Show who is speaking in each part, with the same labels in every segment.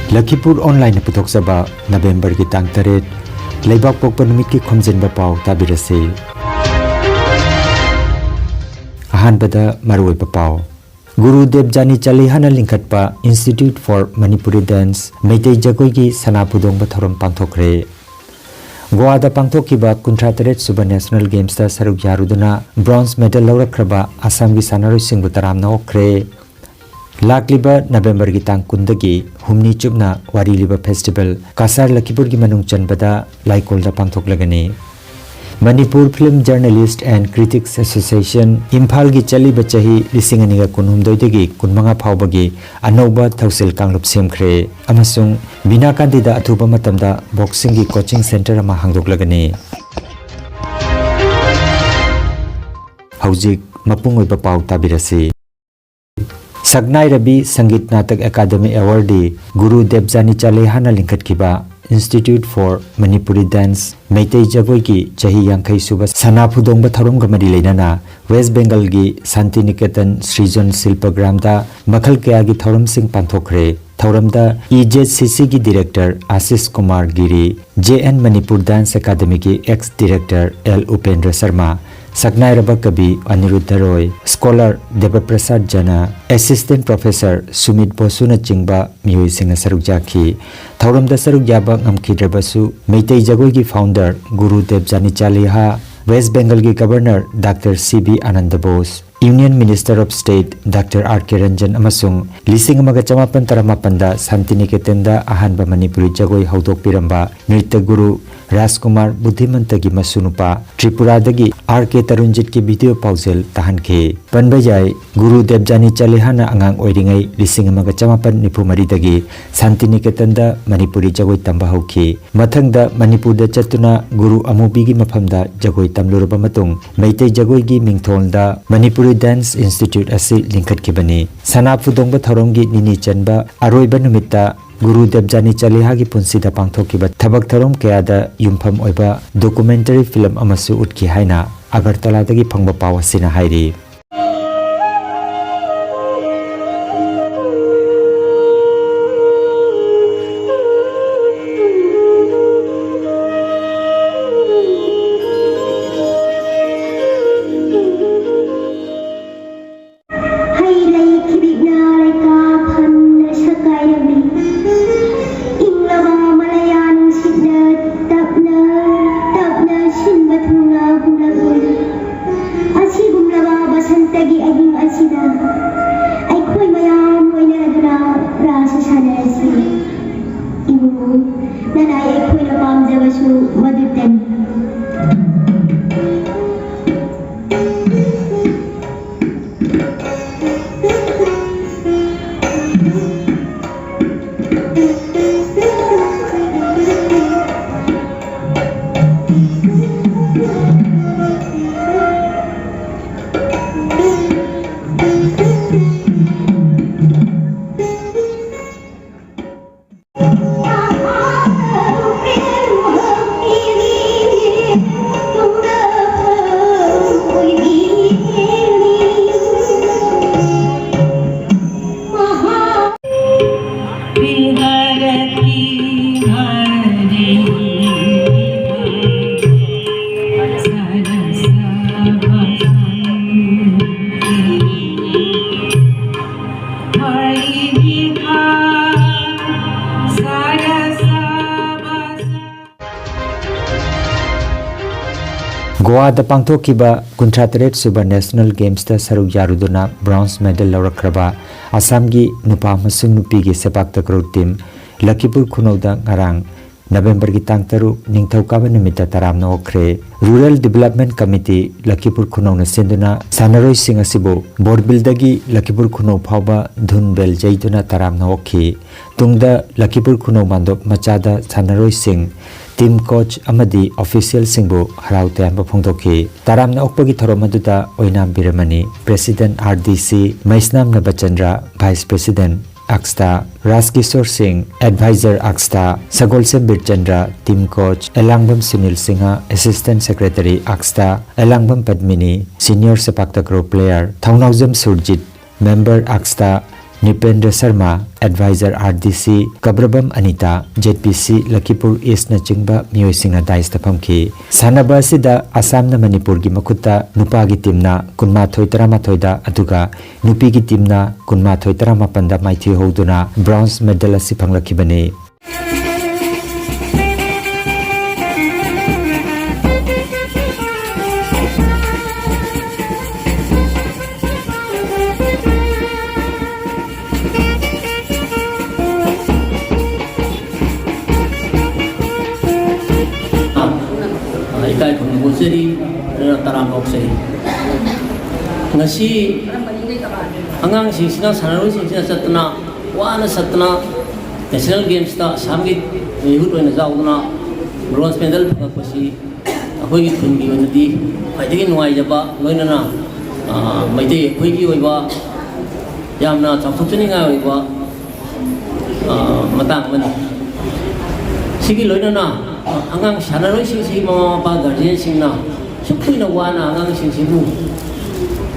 Speaker 1: Lakhipur online puthokjaba November ki tang 8 leibak pokpa numit ki Khomjinba Pao tabirase. Ahanbada maruoiba pao. Guru Debjani Chalihana Linkatpa Institute for Manipuri Dance Meitei Jagoi ki Sanapudongba thorom pangthokre. Goa da pangthokiba 38 Suba National Games ta saruk yaruduna bronze medal laurakraba Assam gi sanaroi singbu taramna okre. Lakliba November gi tang kundagi humni chupna wari liba festival Kasar Lakhipur gi manung chanbada laikol da pangthoklagani. Manipur Film Journalist and Critics Association Imphal gi chali bachahi lisinganiga kunhumdoidagi kunmanga phawbagi anoba thausil kanglup semkhre amasung bina kandida athuba matamda boxing gi coaching center ama hangdoklagani. Haujik mapung oiba pau tabirasi. Sagnai Rabi Sangit Natak Academy Awardee Guru Debjani Chalihana Linkatkiba Institute for Manipuri Dance Meitei Jagoi ki Chahi Yankai Suba Sanapudongba Thorom Gamadi Leinana West Bengal gi Santiniketan Srijan Silpagram da Makhal Kaya gi Thorom Sing Panthokre. Thoramda EJCC ki Director Ashish Kumar Giri, JN Manipur Dance Academy ki ex-Director L. Upendra Sharma, Sagnai Raba Kabi Aniruddha Roy, Scholar Debaprasad Jana, Assistant Professor Sumit Bosuna Chingba Miyoi Singha Sarukjaki, Thoramda Sarukyaba Ngamkidrabasu, Meitei Jagoi ki Founder Guru Debjani Chaliha, West Bengal ki Governor Dr. C.B. Ananda Bose, Union Minister of State Dr. R.K. Ranjan amasung lising magachamapan taramapanda Santiniketan ahanba Manipuri Jagoi haudok piramba Nritya Guru Rajkumar Buddhimantagi masunupa Tripura dagi R.K. Tarunjit ki video pausel tahanke panbajai Guru Debjani Chalihana angang oiringai lising magachamapan nipumari dagi Santiniketan Manipuri Jagoi tamba hauki mathangda Manipur da chatuna Guru Amubi gi mafamda Jagoi tamluraba matung Meitei Jagoi gi mingthonda Manipuri Dance Institute asi linkat kibani Sanapudongba thoromgi nini chanba aroiba numita Guru Debjani Chaliha gi punsida pangthokiba thabak thorom kayada yumpham oiba documentary film amasu utki haina Agartala dagi phangba pawa sina hairi. Goa da pangthokiba 38 Suba National Games ta saruk yaruduna bronze medal laurakraba Assam gi nupa amasung nupi gi sepak takraw team Lakhipur khunauda ngarang November gi tang 3 ningthaukaba numita taramna okre. Rural Development Committee Lakhipur khunau na senduna sanaroi sing asibo boardbill dagi Lakhipur khunau phawba dhun bel jaituna taramna okhi. Tungda Lakhipur khunau mandop machada sanaroi sing team coach amadi official singbu harau tayamba phongdokhi. Taramna okpagi thoromaduda oinam biramani President RDC Maisnam Nabachandra, Vice President Aksta, Raskishore Singh, Advisor Aksta, Sagolsem Birchandra, Team Coach, Elangbam Sunil Singha, Assistant Secretary Aksta, Elangbam Padmini, Senior Sepak Takraw Player, Thaunaujam Surjit, Member Aksta, Nipendra Sharma, Advisor RDC, Kabrabam Anita, ZPC Lakhipur East na chingba miyoi singna dais ta phamki. Sanaba asida Assam na Manipur gi makuta nupa gi team na kunmathoi taramathoi da aduga nupi gi team na kunmathoi taramapan da maithi hoduna bronze medal asi phanglakibani.
Speaker 2: Ikai khung seri taram lok seri ngasi angang singna sanaroi singna satna wana satna national games ta samgi hut oina jauduna bronze medal phangapasi ahoi gi khungi onadi faidagi nuai jaba loinana maite khoi gi oiba yamna chapthutni nga oiba matang mani sigi loinana angang sanaroi sing mama pa guardian singna sukhuina wana angang singsibu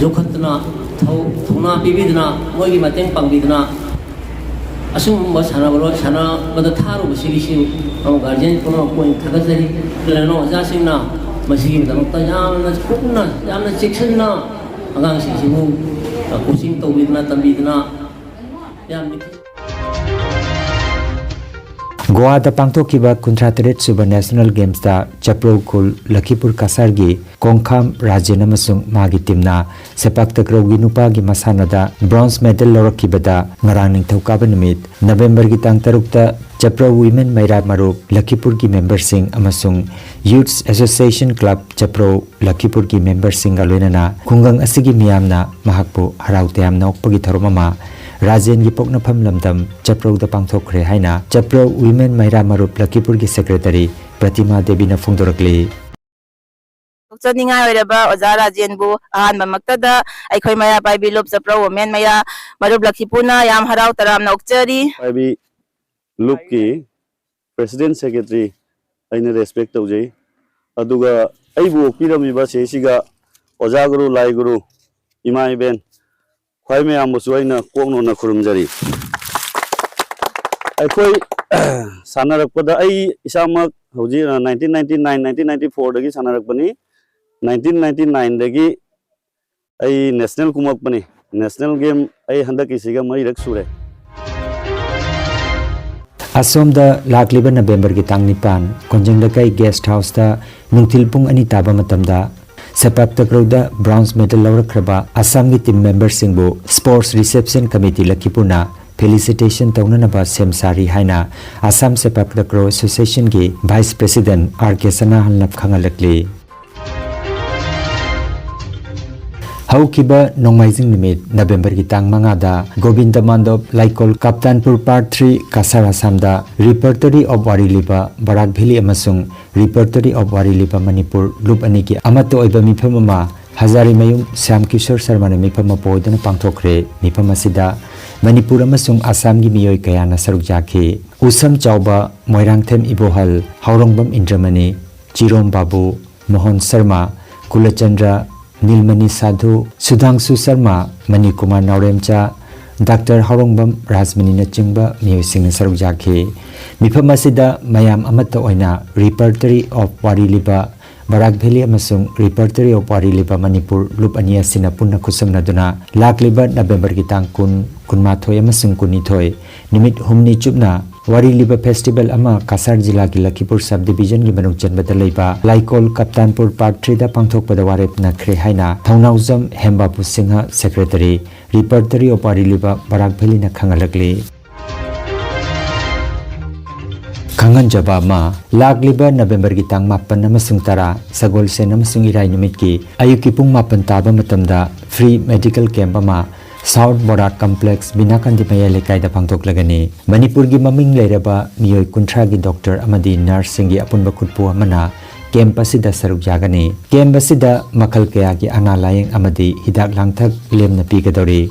Speaker 2: jokhatna thona bibidna moigi mateng pangbidna asum ba sanabaro sana bada tharu basigi am guardian kono point thagajari leno ja singna masigi damta yamna khupna yamna chectionna angang singsibu coaching tobidna tambidna yamni
Speaker 1: Goa da pangthokiba kunthratret suba National Games da Chapro Kul Lakhipur Kasargi Kongkham Rajena masung magi timna sepak takraw gi nupa gi masana da bronze medal lorakibada ngarang ningthauka numit November gi tang tarukta Chapro Women Maira Marup Lakhipur gi member sing amasung Youth Association Club Chapro Lakhipur gi member sing aloinana khungang asigi miyamna mahakpu haraute amna okpagi tharumama Rajen gi pokna pham lamdam Chapro da pangthokre haina Chapro Women Maira Marup Lakhipur gi secretary Pratima Devi na phongdorakli
Speaker 3: Ningai oiraba Oza Rajen bu ahanba maktada aikhoi maya paibi lop Chapro Women Maya Marup Lakhipuna yam harau taram na okchari
Speaker 4: paibi loop ki president secretary aina respect tawjai aduga aibu okiramiba sesiga Oza Guru Lai Guru Imai Ben Khoi me ambusu aina kokno na khurumjari aikhoi sanarakpada ai isamak hoji 1999 1994 dagi sanarakpani 1999 dagi ai national kumakpani national game ai handaki siga mai rak sure
Speaker 1: Asom da lakliba November gi tang nipan Khomjinba guest house da nungthil pung ani taba matamda sepak takraw da bronze medal lawrakraba Assam gi team member singbu sports reception committee Lakhipurna felicitation taunanaba semsari haina Assam sepak takraw association gi vice president RK Sanahan lap khangalakli Haukiba Nongmaijing Nimit November gi tang mangada Govinda Mandop Laikol Kaptanpur Part 3 Kasar Assamda Repertory of Wariliba Barak Valley amasung Repertory of Wariliba Manipur Loop aniki amato oiba mifamama Hazari Mayum Sam Kishore Sharma na mifama poidana pangthokre mifama sida Manipur amasung Assam gi miyoi kaya na saruk jaki Usam Chauba Moirangthem Ibohal Haurongbam Indramani Chirom Babu Mohan Sharma Kulachandra Nilmani Sadhu, Sudhangshu Sharma, Mani Kumar Nauremcha, Dr. Haurongbam Rajmani na chingba miyoi sing saruk jaki mifam asida mayam amata oina Repertory of Wariliba Barak Valley amasung Repertory of Wariliba Manipur Loop ani asina punna khusamnaduna lakliba November gi tang kunmathoi amasung kunithoi nimit humni chupna Wariliba Festival ama Kasar Jila gi Lakhipur Subdivision gi manung chanbada leiba Laikol Kaptanpur Part 3 da pangthokpada warep nakre haina Thaunaujam Hembapu Singha Secretary Repertory of Wariliba Barak Valley na khangalakli Kangan jaba ma lakliba November gi tang mapan amasung tara sagol sen amasung irai nimit ki ayuki pung mapan taba matamda free medical camp ama South Borat Complex Binakandi Maya Lekai da pangtok lagani Manipur gi maming leiraba miyoi kunthra gi doctor amadi nurse singi apunba khutpu amana camp asida saruk jagani camp asida makhal kaya gi ana layeng amadi hidak langthak lemna pigadori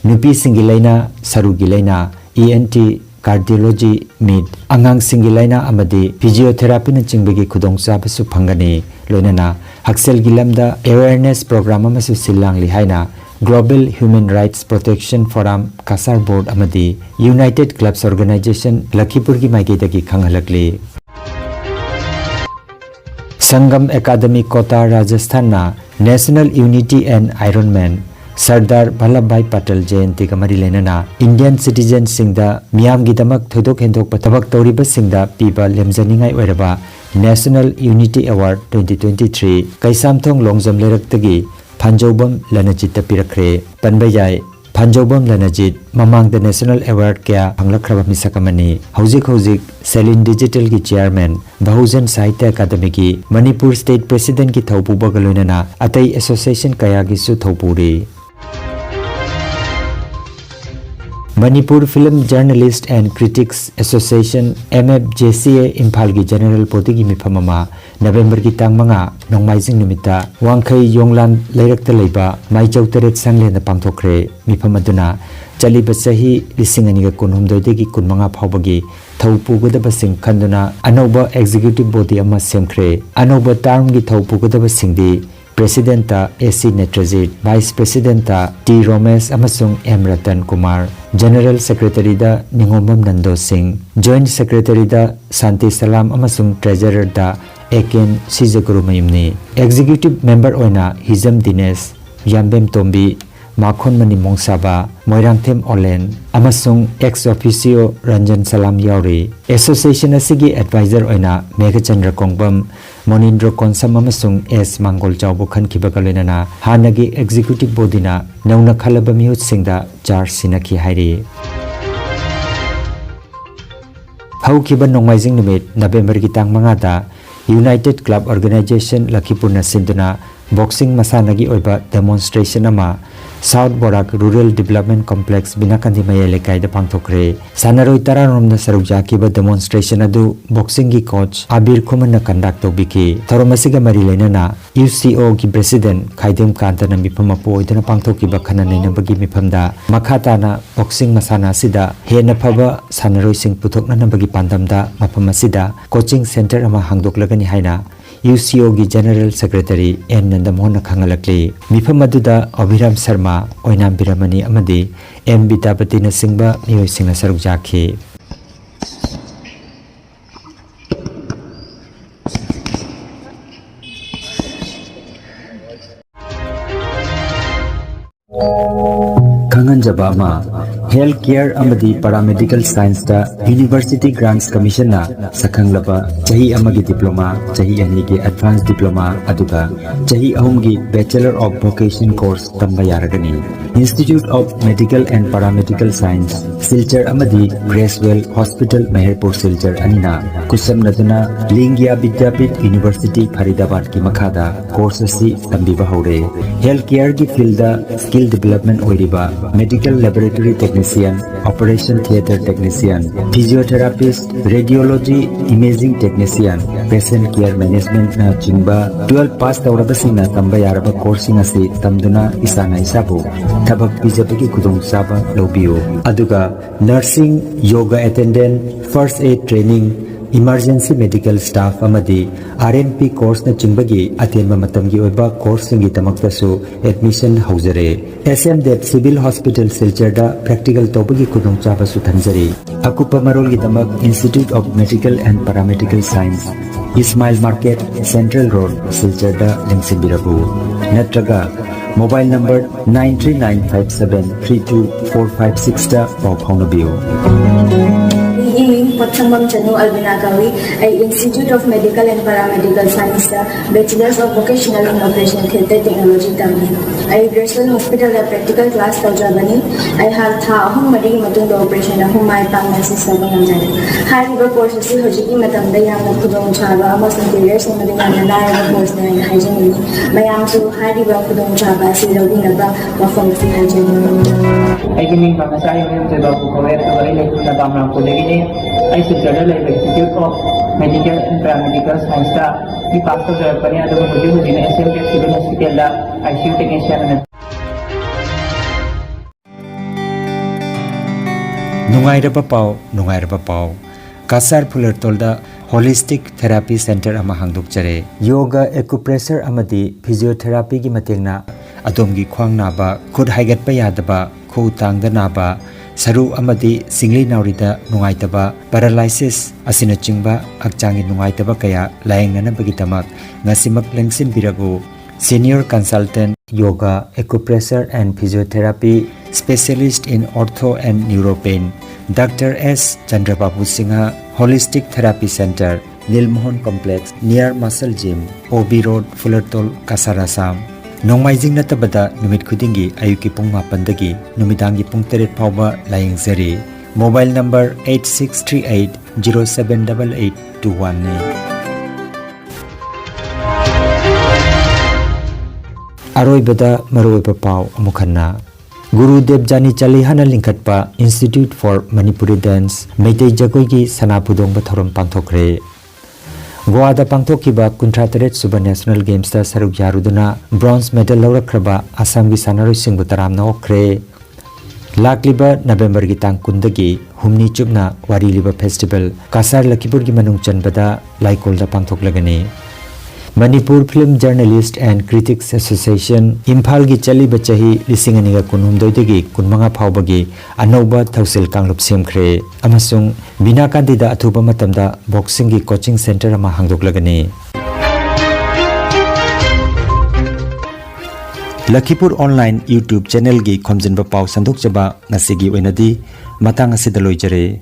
Speaker 1: nupi singi laina sarugi laina ENT cardiology meet angang singi laina amadi physiotherapy na chingbagi khudongcha basu phangani loinana haksel gilamda awareness program amasu silang li haina Global Human Rights Protection Forum Kasar Board amadi United Clubs Organization Lakhipur ki maigedagi khanghalakli. Sangam Academy Kota Rajasthan na National Unity and Ironman Sardar Vallabhbhai Patel Jayanti ka mari lenana Indian citizens singda miyam gidamak thodok hendok patabak tawriba singda piba lemjaningai oiraba National Unity Award 2023 Kaisamthong Longjam Leraktagi Phanjobam Lanajit pirakre Panbayai Phanjobam Lanajit mamang the National Award kya phanglakhraba misakamani hojik Selin Digital ki chairman Bahujan Sahitya Academy ki Manipur State President ki thaupuba galoinana atai association kaya gi su thaupuri. Manipur Film Journalist and Critics Association MFJCA Imphal gi General Body gi mifamama November ki tang manga nongmaijing numita wangkhai yonglan leirakta leiba maijau teret sangle na pangthokre mifamaduna chaliba sahi lisingani ga kunhumdoi degi kunmanga phawbagi thaupu godaba sing khanduna anoba executive body ama semkhre anoba term gi thaupu godaba singdi President AC Netrajit, Vice President T Romesh amasung M Ratan Kumar, General Secretary da Ningombam Nando Singh, Joint Secretary da Santi Salam amasung Treasurer da Eken Sizaguru Mayumni, Executive Member oina Hizam Dines, Yambem Tombi, Makhon Mani Mongsaba, Moirangthem Olen, amasung ex officio Ranjan Salam Yauri, Association asigi advisor oina Meghachandra Kongbam, Monindro Konsam amasung S Mangol Chawbo khankiba kalena hanagi executive body na nauna khalaba mihut singda charge sinaki hairi. Haukiba nongmaijing numit November ki tang mangada United Club Organization Lakhipur na sinduna boxing masanagi oiba demonstration ama South Barak Rural Development Complex Binakandi Mayelekai da pangthokre sanaroi tararom na sarukjaki ba demonstration adu boxing gi coach Abir Khuman na conduct tobiki tharomasiga mari lenana UCO ki president Khaidem Kanta na mifama po idana pangthoki ba khana nei nabagi mifamda makhata na boxing masana sida hena phaba sanaroi sing puthok na nabagi pandamda mafam sida coaching center ama hangdoklagani haina UCO gi General Secretary N Nandamon khangalakli mifam aduda Abhiram Sharma oinam biramani amadi M Bitapati na singba miyoi singna sarukjaki. Kangan Jabama Healthcare amadi Paramedical Science da University Grants Commission na sakhanglaba chahi amagi diploma chahi anigi advanced diploma aduga chahi ahumgi Bachelor of Vocation course tamba yaragani. Institute of Medical and Paramedical Science Silchar amadi Gracewell Hospital Meherpur Silchar anina kusam naduna Lingya Vidyapit University Faridabad ki makhada course asi tambiba hore. Healthcare ki field da skill development oiriba Medical Laboratory Technician, Operation Theatre Technician, Physiotherapist, Radiology Imaging Technician, Patient Care Management na chingba 12 pass tawraba singna tamba yaraba coursing asi tamduna isana isabu thabak pijabagi khudong saba lobiyo aduga nursing, yoga attendant, first aid training, emergency medical staff amadi RNP course na chingbagi atenba matamgi oiba course ngi tamaktasu admission haujare. SM Dev Civil Hospital Silchar da practical tobagi khudong chaba su thanjari. Akupa marol gi tamak Institute of Medical and Paramedical Science Ismail Market Central Road Silchar da limsimbirabu natraga mobile number 939573245 da pau phaunabiyo.
Speaker 5: Potchambam Chanu Albinagawi, Institute of Medical and Paramedical Science, Bachelors of Vocational in Operation Theatre Technology Tamil. I Gracewell Hospital practical class Germany. I have Home Madi Matun operation of whom I found Mrs. High river courses Hojiki Matamda Kudong Chaba, most interiors and Madina course and hygiene. Mayam to High River Kudong Chaba, Silabinaba, Wafam Hygiene.
Speaker 6: I can mean from the side of the Bamra Kulegini. I suggested like Institute of Medical and Paramedical Science the pastor Japan and the SM Civil Hospital ICU technician.
Speaker 1: Nungairaba Pao Kasar Pulertolda Holistic Therapy Center ama hangdok jare yoga acupressure amadi physiotherapy gi matengna adom gi khwang naba khud haigat pa yadaba khu tang da naba saru amadi singli naurida nungaitaba paralysis asina chingba akchangi nungaitaba kaya laengnana bagi tamak ngasimak lengsin biragu senior consultant yoga acupressure and physiotherapy specialist in ortho and neuropain Dr. S. Chandrababu Singha Holistic Therapy Center Nilmohon Complex near Muscle Gym OB Road Fullertol Kasarasam Nongmaijing natabada numit khudingi ayuki pung 8 dagi numidangi pung 3 phawba layengzari mobile number 8638078821 ni Aroibada maroiba paw amukhanna Guru Debjani Chalihana Linkatpa Institute for Manipuri Dance Meitei Jagoi gi Sanapudongba thorom pangthokre Goa da pangthokiba 38 Suba National Games ta saruk yaruduna bronze medal lawrakraba Assam gi sanaroi singbu taramna okre Lakliba November gi tang kundagi humni chupna wari liba festival Kasar Lakhipur gi manung chanbada laikol da pangthoklagani Manipur Film Journalist and Critics Association Imphal gi chali bachahi lisingani ga kunhumdoi degi kunmanga phawbagi anoba thausil kanglup semkhre amasung bina kandida athuba matamda boxing gi coaching center ama hangdoklagani Lakhipur online YouTube channel gi Khomjinba Pao sandok chaba ngasigi oinadi matang asida loijare